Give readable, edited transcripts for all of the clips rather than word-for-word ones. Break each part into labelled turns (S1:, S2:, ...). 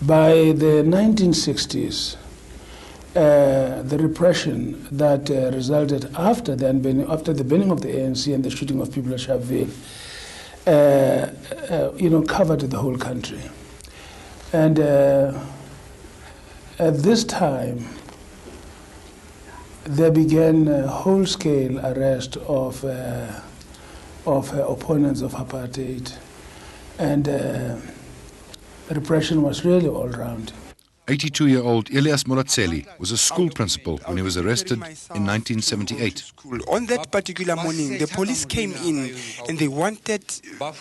S1: By the 1960s, the repression that resulted after the burning of the ANC and the shooting of people at Sharpeville, covered the whole country. And at this time, there began a whole-scale arrest of opponents of apartheid, and repression was really all around.
S2: 82-year-old Elias Moratseli was a school principal when he was arrested in 1978.
S3: On that particular morning, the police came in and they wanted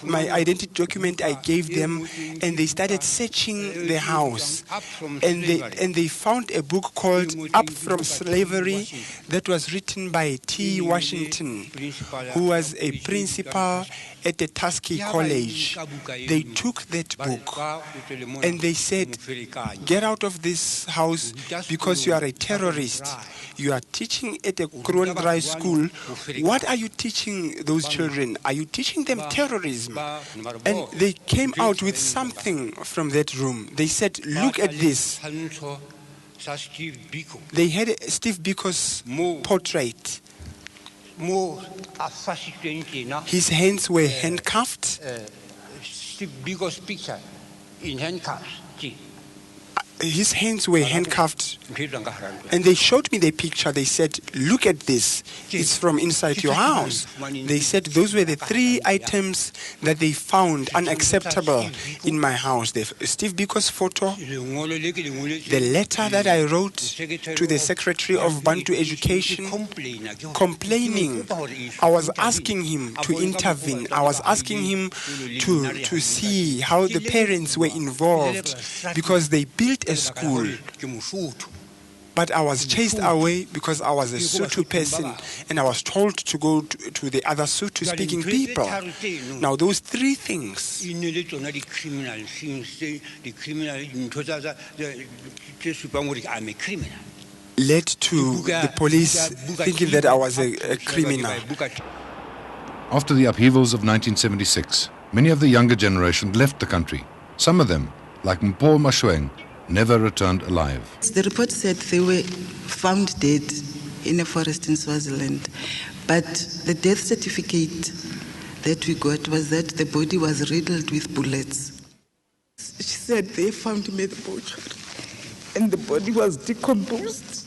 S3: my identity document I gave them, and they started searching the house. And they found a book called Up From Slavery that was written by T. Washington, who was a principal at the Tuskegee College. They took that book and they said, "Get out of this house because you are a terrorist. You are teaching at a Kroondrij school. What are you teaching those children? Are you teaching them terrorism?" And they came out with something from that room. They said, "Look at this." They had Steve Biko's portrait. His hands were handcuffed.
S4: Steve Biko's picture in handcuffs.
S3: His hands were handcuffed, and they showed me the picture. They said, "Look at this. It's from inside your house." They said those were the 3 items that they found unacceptable in my house: the Steve Biko's photo, the letter that I wrote to the Secretary of Bantu Education complaining. I was asking him to intervene. I was asking him to see how the parents were involved, because they built a school. But I was chased away because I was a Sotho person, and I was told to go to the other Sotho-speaking people. Now, those 3 things led to the police thinking that I was a criminal.
S2: After the upheavals of 1976, many of the younger generation left the country. Some of them, like Mpho Mashweng, never returned alive.
S5: The report said they were found dead in a forest in Swaziland, but the death certificate that we got was that the body was riddled with bullets. She said they found him at the butchery and the body was decomposed.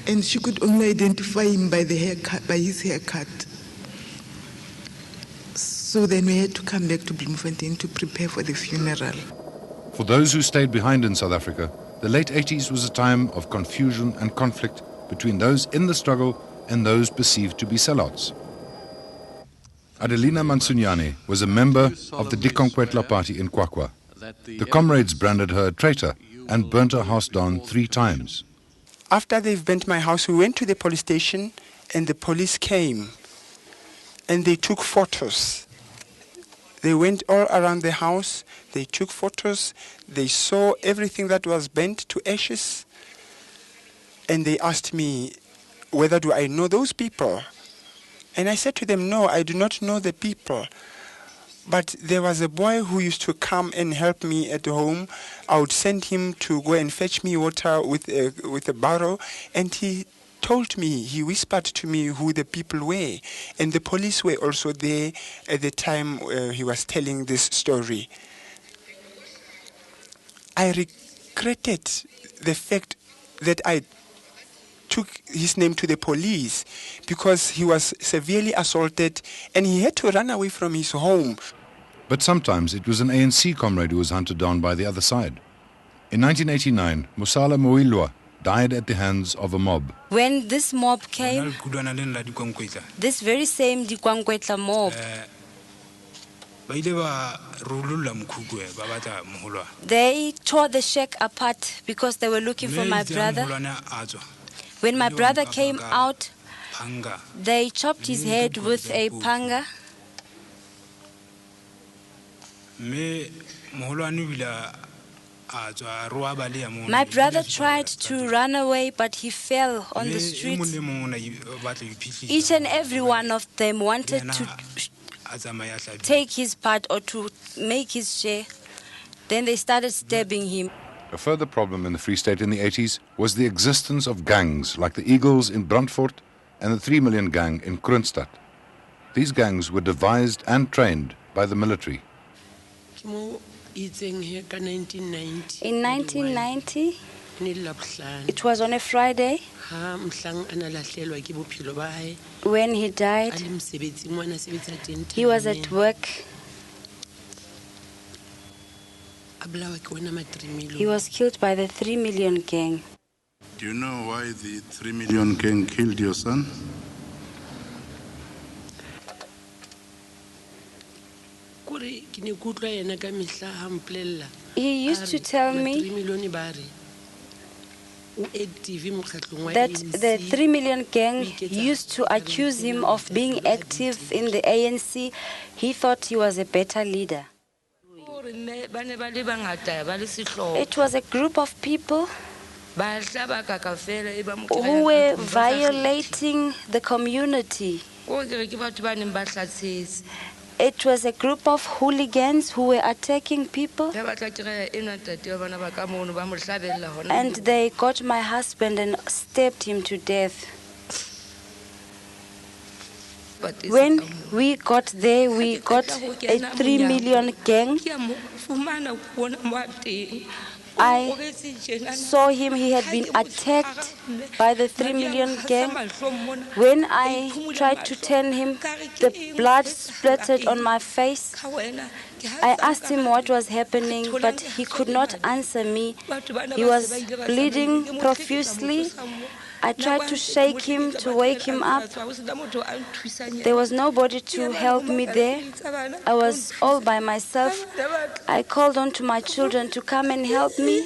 S5: And she could only identify him by the haircut, by his haircut. So then we had to come back to Bloemfontein to prepare for the funeral.
S2: For those who stayed behind in South Africa, the late 80s was a time of confusion and conflict between those in the struggle and those perceived to be sellouts. Adelina Mansunyane was a member of the Dikonkwetla party in Kwakwa. The comrades branded her a traitor and burnt her house down 3 times.
S3: After they've burnt my house, we went to the police station, and the police came and they took photos. They went all around the house, they took photos, they saw everything that was burnt to ashes, and they asked me whether do I know those people. And I said to them, no, I do not know the people. But there was a boy who used to come and help me at home. I would send him to go and fetch me water with a barrel, and he told me, he whispered to me who the people were. And the police were also there at the time he was telling this story. I regretted the fact that I took his name to the police, because he was severely assaulted and he had to run away from his home.
S2: But sometimes it was an ANC comrade who was hunted down by the other side. In 1989, Musala Moilwa died at the hands of a mob.
S6: When this mob came, this very same Dikonkwetla mob, they tore the shack apart because they were looking for my brother. When my brother came out, they chopped his head with a panga. My brother tried to run away, but he fell on the street. Each and every one of them wanted to take his part or to make his share. Then they started stabbing him.
S2: A further problem in the Free State in the 80s was the existence of gangs like the Eagles in Brandfort and the 3 Million Gang in Kroonstad. These gangs were devised and trained by the military.
S6: In 1990, it was on a Friday when he died. He was at work. He was killed by the 3 Million Gang.
S7: Do you know why the 3 Million Gang killed your son?
S6: He used to tell me that the 3 Million Gang used to accuse him of being active in the ANC. He thought he was a better leader. It was a group of people who were violating the community. It was a group of hooligans who were attacking people. And they got my husband and stabbed him to death. When we got there, we got a 3 Million Gang. I saw him, he had been attacked by the 3 Million Gang. When I tried to turn him, the blood splattered on my face. I asked him what was happening, but he could not answer me. He was bleeding profusely. I tried to shake him, to wake him up. There was nobody to help me there. I was all by myself. I called on to my children to come and help me.